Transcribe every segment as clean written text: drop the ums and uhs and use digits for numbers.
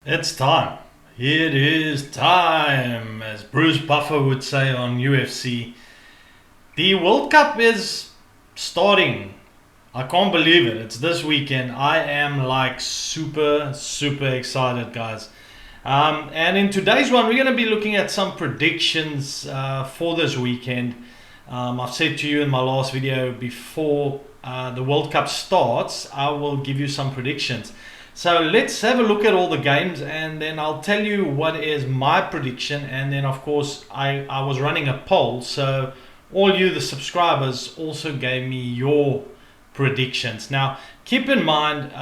It's time. It is time, as Bruce Buffer would say on UFC. The World Cup is starting. I can't believe it. It's this weekend. I am like super excited, guys. And in today's one, we're going to be looking at some predictions for this weekend. I've said to you in my last video before the World Cup starts, I will give you some predictions. So let's have a look at all the games, and then I'll tell you what is my prediction. And then of course I was running a poll, so all you the subscribers also gave me your predictions. Now keep in mind,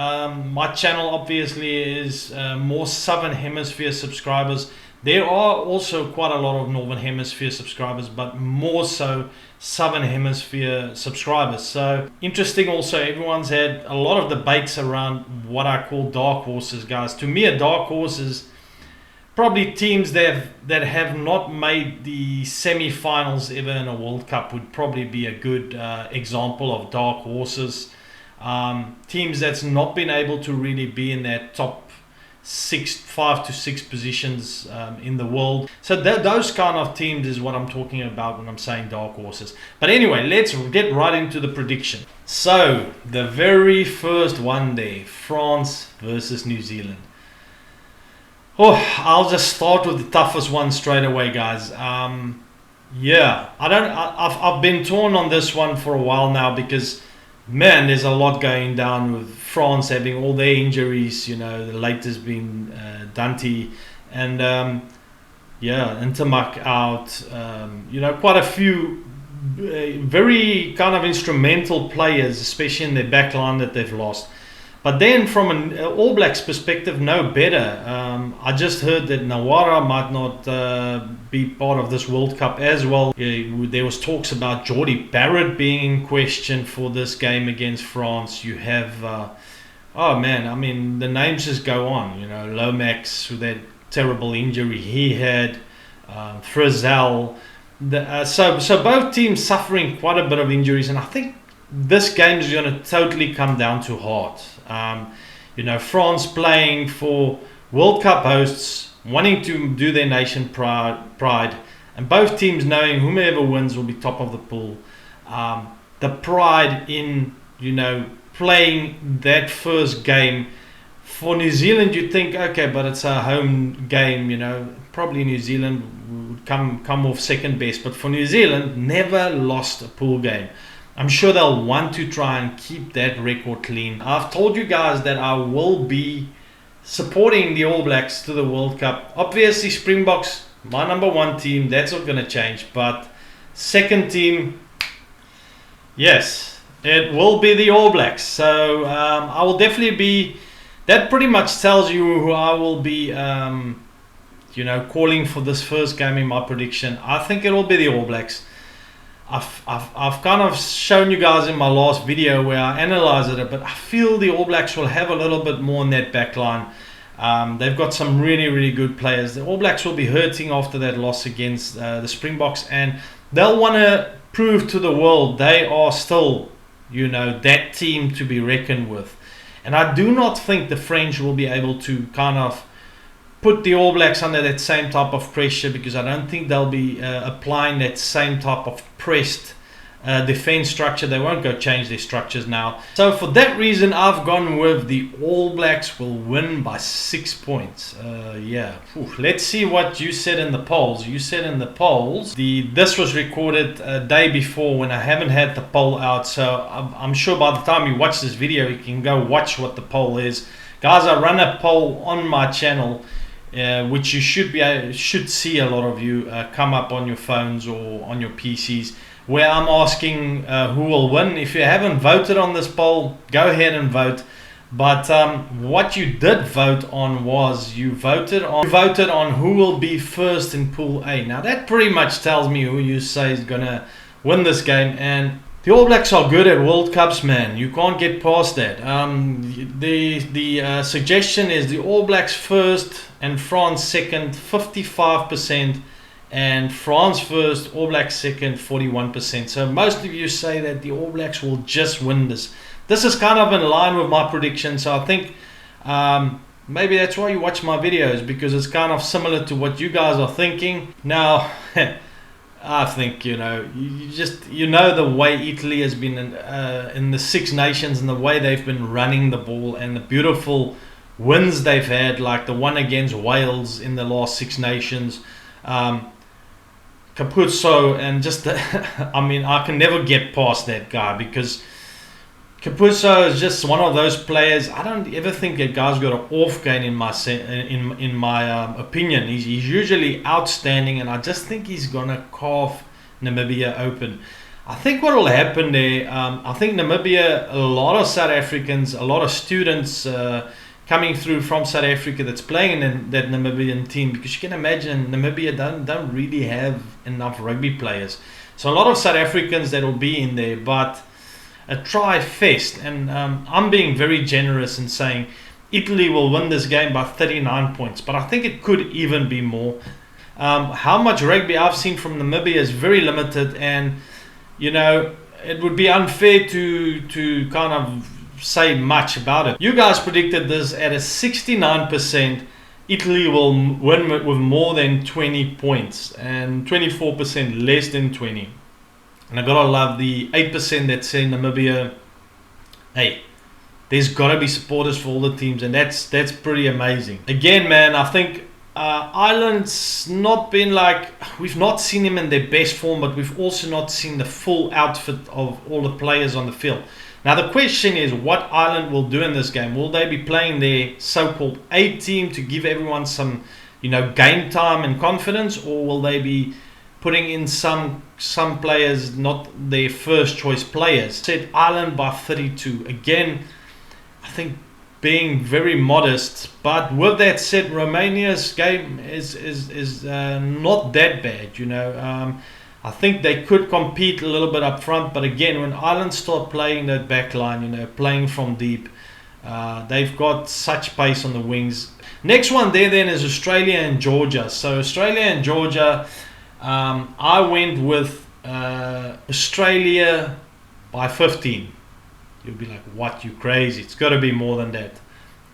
my channel obviously is more Southern Hemisphere subscribers. There are also quite a lot of Northern Hemisphere subscribers, but more so Southern Hemisphere subscribers. So interesting also, everyone's had a lot of debates around what I call dark horses, guys. To me, a dark horse is probably teams that have not made the semi-finals ever in a World Cup would probably be a good example of dark horses. Teams that's not been able to really be in that top 5 to 6 positions in the world. So those kind of teams is what I'm talking about when I'm saying dark horses. But anyway, let's get right into the prediction. So the very first one day, France versus New Zealand. I'll just start with the toughest one straight away, guys. I've been torn on this one for a while now, because man, there's a lot going down with France having all their injuries. You know, the latest being Dante and Intermac out. Quite a few very kind of instrumental players, especially in their back line, that they've lost. But then from an All Blacks perspective, no better. I just heard that Nawara might not be part of this World Cup as well. There was talks about Geordie Barrett being in question for this game against France. You have, the names just go on. You know, Lomax with that terrible injury he had, Frizzell. So both teams suffering quite a bit of injuries, and I think this game is going to totally come down to heart. France playing for World Cup hosts, wanting to do their nation pride, and both teams knowing whomever wins will be top of the pool. The pride in, playing that first game. For New Zealand, you'd think, okay, but it's a home game, probably New Zealand would come off second best. But for New Zealand, never lost a pool game. I'm sure they'll want to try and keep that record clean. I've told you guys that I will be supporting the All Blacks to the World Cup. Obviously, Springboks, my number one team, that's not going to change. But second team, yes, it will be the All Blacks. So I will definitely be, that pretty much tells you who I will be, calling for this first game in my prediction. I think it will be the All Blacks. I've kind of shown you guys in my last video where I analyzed it, but I feel the All Blacks will have a little bit more in that back line. They've got some really good players. The All Blacks will be hurting after that loss against the Springboks, and they'll want to prove to the world they are still, that team to be reckoned with. And I do not think the French will be able to kind of put the All Blacks under that same type of pressure, because I don't think they'll be applying that same type of pressed defense structure. They won't go change their structures now. So for that reason, I've gone with the All Blacks will win by 6 points. Let's see what you said in the polls. You said in the polls, this was recorded a day before when I haven't had the poll out. So I'm sure by the time you watch this video, you can go watch what the poll is. Guys, I run a poll on my channel, which you should see a lot of you come up on your phones or on your PCs, where I'm asking who will win. If you haven't voted on this poll, go ahead and vote. But what you did vote on was you voted on who will be first in Pool A. Now that pretty much tells me who you say is gonna win this game, and the All Blacks are good at World Cups, man. You can't get past that. The suggestion is the All Blacks first and France second, 55%, and France first, All Blacks second, 41%. So most of you say that the All Blacks will just win this. This is kind of in line with my prediction. So I think maybe that's why you watch my videos, because it's kind of similar to what you guys are thinking. Now, I think, you know, the way Italy has been in the Six Nations, and the way they've been running the ball, and the beautiful wins they've had, like the one against Wales in the last Six Nations. Capuzzo, and just I mean, I can never get past that guy, because Capuzzo is just one of those players. I don't ever think that guy's got an off game in my opinion. He's usually outstanding, and I just think he's gonna carve Namibia open. I think what will happen there, I think Namibia, a lot of South Africans, a lot of students coming through from South Africa that's playing in that Namibian team, because you can imagine Namibia don't really have enough rugby players. So a lot of South Africans that will be in there, but a try fest. And I'm being very generous in saying Italy will win this game by 39 points, but I think it could even be more. How much rugby I've seen from Namibia is very limited, and you know, it would be unfair to kind of say much about it. You guys predicted this at a 69%. Italy will win with more than 20 points, and 24% less than 20. And I gotta love the 8% that say Namibia. Hey, there's gotta be supporters for all the teams, and that's pretty amazing. Again, man, I think Ireland's not been like, we've not seen him in their best form, but we've also not seen the full outfit of all the players on the field. Now the question is, what Ireland will do in this game. Will they be playing their so-called A team to give everyone some, you know, game time and confidence, or will they be putting in some players, not their first choice players? Said Ireland by 32. Again, I think being very modest, but with that said, Romania's game is not that bad, you know. I think they could compete a little bit up front, but again, when Ireland start playing that back line, you know, playing from deep, they've got such pace on the wings. Next one there then is Australia and Georgia. So Australia and Georgia, I went with Australia by 15. You'll be like, what, you crazy? It's got to be more than that.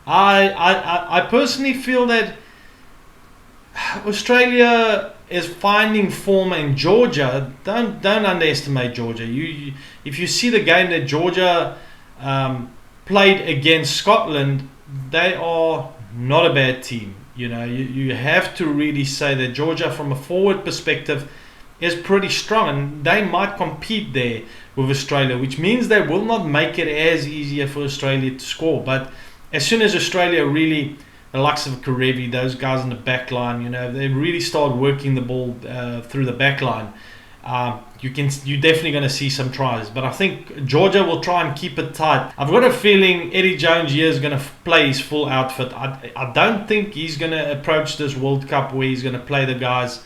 I personally feel that Australia is finding form, and Georgia, don't underestimate Georgia. If you see the game that Georgia played against Scotland, they are not a bad team. You know, you have to really say that Georgia, from a forward perspective, is pretty strong, and they might compete there with Australia, which means they will not make it as easier for Australia to score. But as soon as Australia really, the likes of Karevi, those guys in the back line, you know, they really start working the ball through the back line, you're definitely going to see some tries. But I think Georgia will try and keep it tight. I've got a feeling Eddie Jones here is going to play his full outfit. I don't think he's going to approach this World Cup where he's going to play the guys,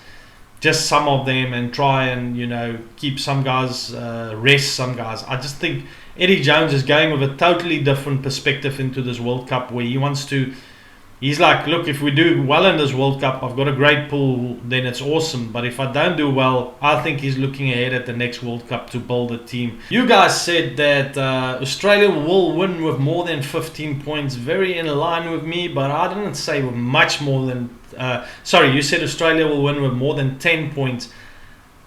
just some of them, and try and, you know, keep some guys, rest some guys. I just think Eddie Jones is going with a totally different perspective into this World Cup, where he wants to, he's like, look, if we do well in this World Cup, I've got a great pool, then it's awesome. But if I don't do well, I think he's looking ahead at the next World Cup to build a team. You guys said that Australia will win with more than 15 points. Very in line with me, but I didn't say with much more than... you said Australia will win with more than 10 points.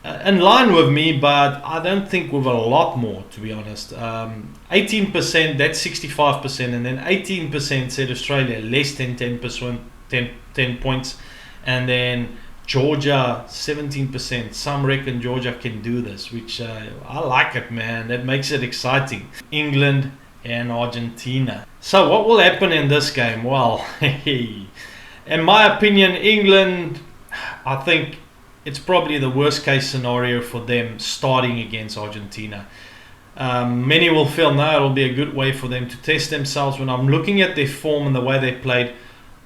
In line with me, but I don't think with a lot more, to be honest. 18%, that's 65%, and then 18% said Australia less than 10 points, and then Georgia 17%. Some reckon Georgia can do this, which I like it, man. That makes it exciting. England and Argentina. So what will happen in this game? Well, in my opinion, England, I think it's probably the worst case scenario for them starting against Argentina. Many will feel, no, it'll be a good way for them to test themselves. When I'm looking at their form and the way they played,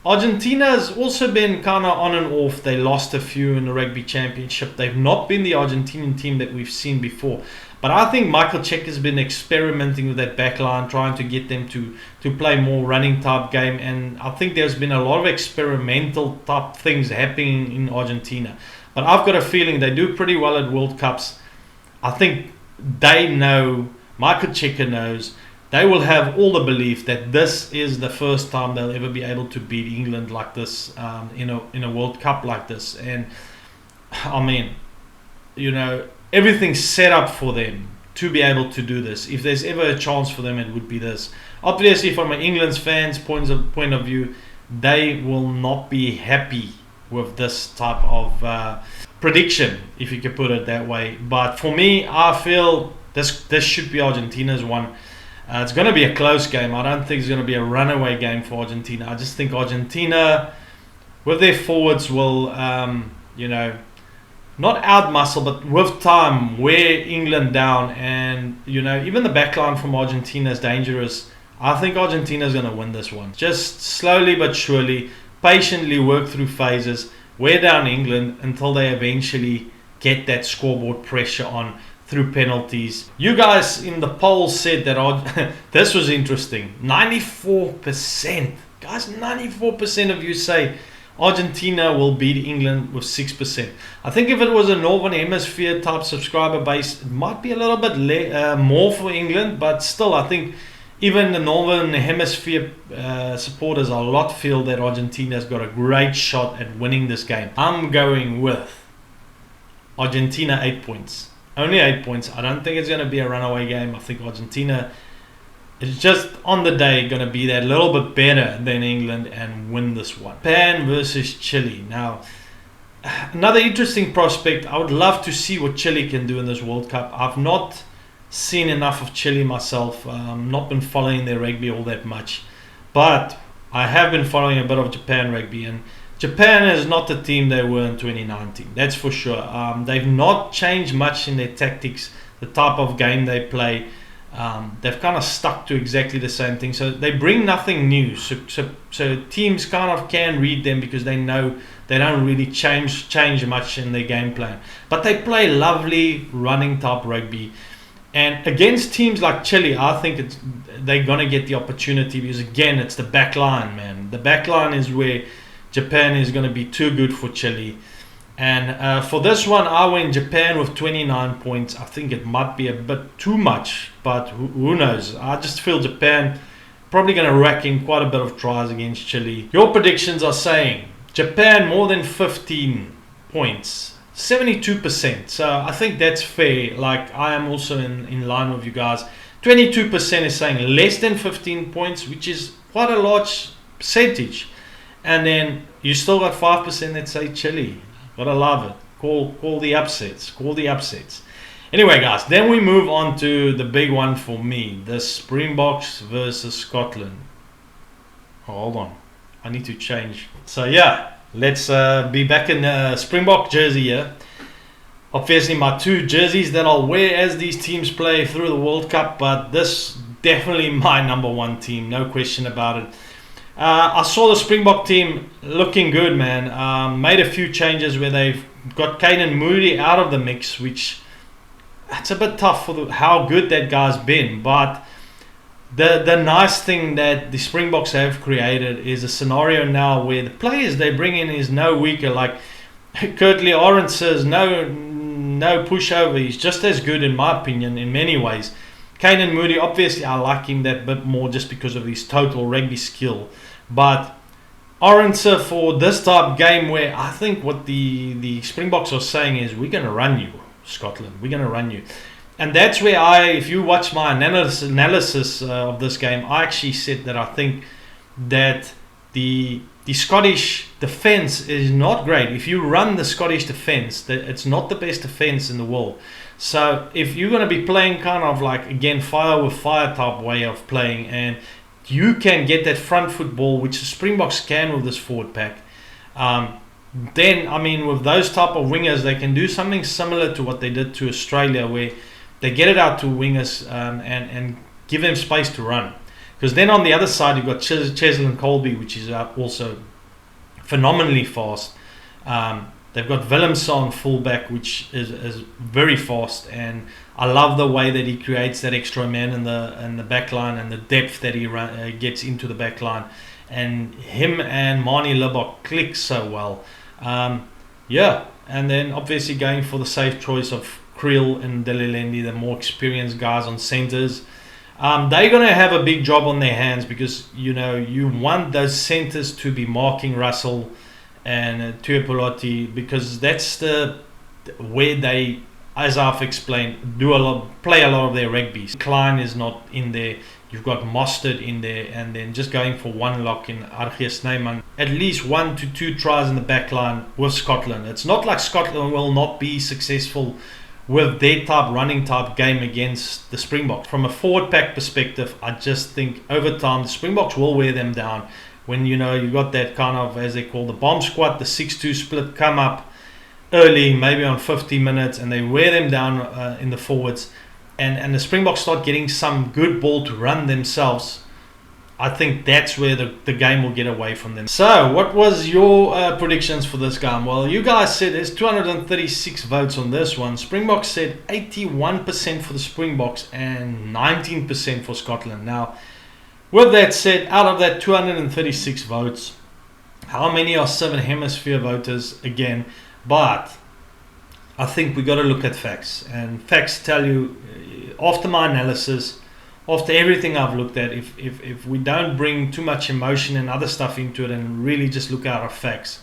Argentina has also been kind of on and off. They lost a few in the Rugby Championship. They've not been the Argentinian team that we've seen before. But I think Michael Check has been experimenting with that back line, trying to get them to play more running type game. And I think there's been a lot of experimental type things happening in Argentina. But I've got a feeling they do pretty well at World Cups. I think they know, Michael Checker knows, they will have all the belief that this is the first time they'll ever be able to beat England like this, in a World Cup like this. And I mean, you know, everything's set up for them to be able to do this. If there's ever a chance for them, it would be this. Obviously, from an England's fans' point of view, they will not be happy with this type of prediction, if you could put it that way. But for me, I feel this should be Argentina's one. It's going to be a close game. I don't think it's going to be a runaway game for Argentina. I just think Argentina, with their forwards, will, you know, not outmuscle, but with time, wear England down. And, you know, even the backline from Argentina is dangerous. I think Argentina is going to win this one. Just slowly but surely, patiently work through phases, wear down England until they eventually get that scoreboard pressure on through penalties. You guys in the poll said that this was interesting. 94%. Guys, 94% of you say Argentina will beat England with 6%. I think if it was a Northern Hemisphere type subscriber base, it might be a little bit more for England, but still, I think even the Northern Hemisphere supporters a lot feel that Argentina's got a great shot at winning this game. I'm going with Argentina 8 points. Only 8 points. I don't think it's going to be a runaway game. I think Argentina is just on the day going to be that little bit better than England and win this one. Japan versus Chile. Now, another interesting prospect. I would love to see what Chile can do in this World Cup. I've not seen enough of Chile myself. Not been following their rugby all that much. But I have been following a bit of Japan rugby, and Japan is not the team they were in 2019, that's for sure. They've not changed much in their tactics, the type of game they play. They've kind of stuck to exactly the same thing. So they bring nothing new. So teams kind of can read them because they know they don't really change much in their game plan. But they play lovely running type rugby. And against teams like Chile, I think they're going to get the opportunity because, again, it's the back line, man. The back line is where Japan is going to be too good for Chile. And for this one, I went Japan with 29 points. I think it might be a bit too much, but who knows? I just feel Japan probably going to rack in quite a bit of tries against Chile. Your predictions are saying Japan more than 15 points, 72%. So I think that's fair. Like, I am also in line with you guys. 22% is saying less than 15 points, which is quite a large percentage. And then you still got 5% that say Chile. Gotta love it. Call the upsets. Call the upsets. Anyway, guys, then we move on to the big one for me. The Springboks versus Scotland. Oh, hold on. I need to change. So, yeah. Let's be back in the Springbok jersey here. Obviously, my two jerseys that I'll wear as these teams play through the World Cup. But this definitely my number one team. No question about it. I saw the Springbok team looking good, man. Made a few changes where they've got Caden Moody out of the mix, which it's a bit tough for how good that guy's been. But the nice thing that the Springboks have created is a scenario now where the players they bring in is no weaker. Like Kurtley Orange says, no pushover. He's just as good in my opinion in many ways. Caden Moody, obviously I like him that bit more just because of his total rugby skill. But Orange for this type of game where I think what the Springboks are saying is we're going to run you, Scotland. We're going to run you. And that's where if you watch my analysis of this game, I actually said that I think that the Scottish defence is not great. If you run the Scottish defence, it's not the best defence in the world. So if you're going to be playing kind of like, again, fire with fire type way of playing, and you can get that front foot ball, which the Springboks can with this forward pack, then, I mean, with those type of wingers, they can do something similar to what they did to Australia, where they get it out to wingers and give them space to run. Because then on the other side, you've got Cheslin Colby, which is also phenomenally fast. They've got Willemson fullback, which is very fast, and I love the way that he creates that extra man in the back line and the depth that he gets into the back line. And him and Marnie Libbok click so well. And then obviously going for the safe choice of Kriel and Delilendi, the more experienced guys on centres. They're going to have a big job on their hands because, you want those centers to be marking Russell and Tuipulotu, because that's where they, as I've explained, play a lot of their rugby. Klein is not in there. You've got Mostert in there, and then just going for one lock in Argie Snyman. At least 1 to 2 tries in the back line with Scotland. It's not like Scotland will not be successful with their running type game against the Springboks. From a forward pack perspective, I just think over time the Springboks will wear them down. When you got that kind of, as they call the bomb squad, the 6-2 split come up early, maybe on 50 minutes, and they wear them down in the forwards. And the Springboks start getting some good ball to run themselves. I think that's where the game will get away from them. So, what was your predictions for this game? Well, you guys said there's 236 votes on this one. Springboks said 81% for the Springboks and 19% for Scotland. Now, with that said, out of that 236 votes, how many are Southern Hemisphere voters again? But I think we got to look at facts, and facts tell you, after my analysis, after everything I've looked at, if we don't bring too much emotion and other stuff into it and really just look at our facts,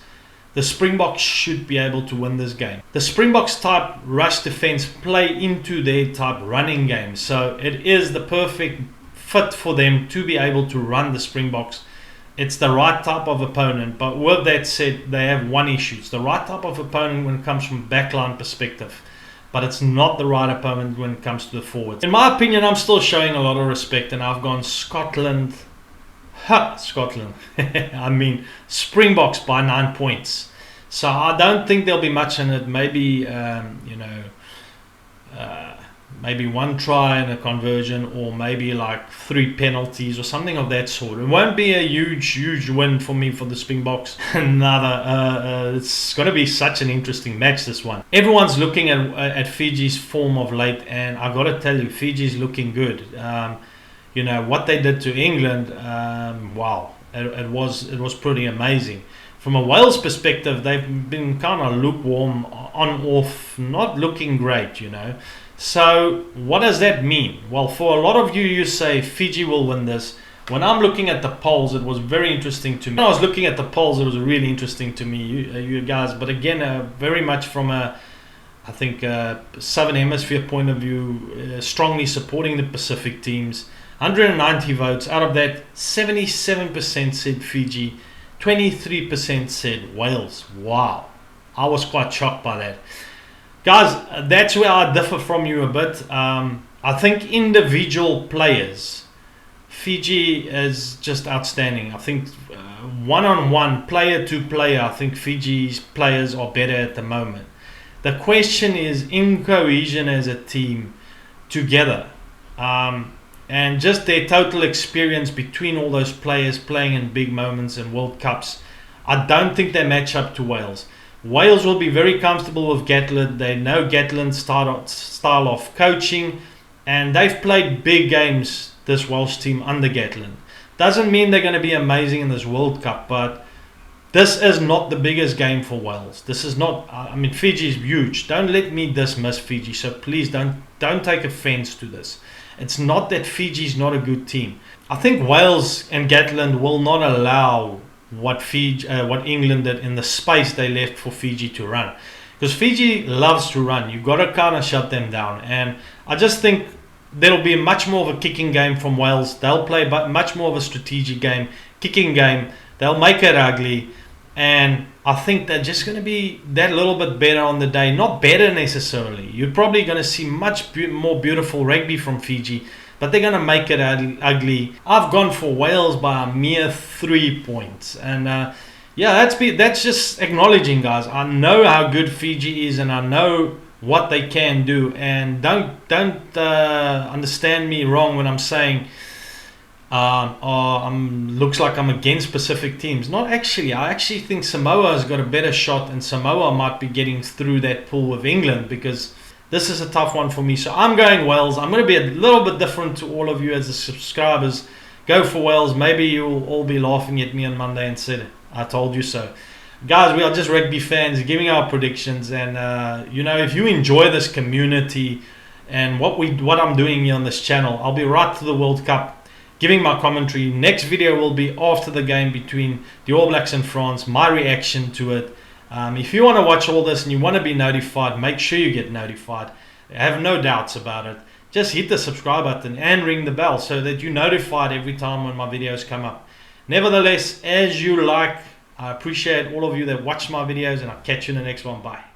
the Springboks should be able to win this game. The Springboks type rush defense play into their type running game, so it is the perfect fit for them to be able to run the Springboks. It's the right type of opponent, but with that said, they have one issue. It's the right type of opponent when it comes from backline perspective, but it's not the right opponent when it comes to the forwards. In my opinion, I'm still showing a lot of respect, and I've gone Scotland. Scotland. I mean, Springboks by 9 points. So I don't think there'll be much in it. Maybe, maybe one try and a conversion, or maybe like 3 penalties or something of that sort. It won't be a huge win for me for the Springboks. It's going to be such an interesting match, this one. Everyone's looking at Fiji's form of late, and I got to tell you, Fiji's looking good. What they did to England, wow, it was pretty amazing. From a Wales perspective, they've been kind of lukewarm, on off, not looking great, So what does that mean? Well, for a lot of you say Fiji will win this. When I'm looking at the polls, it was very interesting to me. When I was looking at the polls, it was really interesting to me, you guys. But again, very much from a Southern Hemisphere point of view, strongly supporting the Pacific teams. 190 votes. Out of that, 77% said Fiji, 23% said Wales. Wow. I was quite shocked by that. Guys, that's where I differ from you a bit. I think individual players, Fiji is just outstanding. I think one-on-one, player to player, I think Fiji's players are better at the moment. The question is in cohesion as a team together. And just their total experience between all those players playing in big moments and World Cups. I don't think they match up to Wales. Wales will be very comfortable with Gatland. They know Gatland's style of coaching, and they've played big games, this Welsh team, under Gatland. Doesn't mean they're going to be amazing in this World Cup, but this is not the biggest game for Wales. This is not, Fiji is huge. Don't let me dismiss Fiji, so please don't take offense to this. It's not that Fiji's not a good team. I think Wales and Gatland will not allow what England did in the space they left for Fiji to run, because Fiji loves to run. You've got to kind of shut them down, and I just think there'll be much more of a kicking game from Wales. They'll play much more of a strategic game, kicking game. They'll make it ugly, and I think they're just going to be that little bit better on the day. Not better necessarily. You're probably going to see much more beautiful rugby from Fiji, but they're going to make it ugly. I've gone for Wales by a mere 3 points. And that's just acknowledging, guys. I know how good Fiji is, and I know what they can do. And don't understand me wrong when I'm saying looks like I'm against Pacific teams. Not actually. I actually think Samoa has got a better shot, and Samoa might be getting through that pool with England, because this is a tough one for me. So I'm going Wales. I'm going to be a little bit different to all of you as the subscribers. Go for Wales. Maybe you'll all be laughing at me on Monday and said, I told you so. Guys, we are just rugby fans giving our predictions. And, if you enjoy this community, and what I'm doing here on this channel. I'll be right to the World Cup, giving my commentary. Next video will be after the game between the All Blacks and France, my reaction to it. If you want to watch all this and you want to be notified, make sure you get notified. I have no doubts about it. Just hit the subscribe button and ring the bell so that you're notified every time when my videos come up. Nevertheless, as you like, I appreciate all of you that watch my videos, and I'll catch you in the next one. Bye.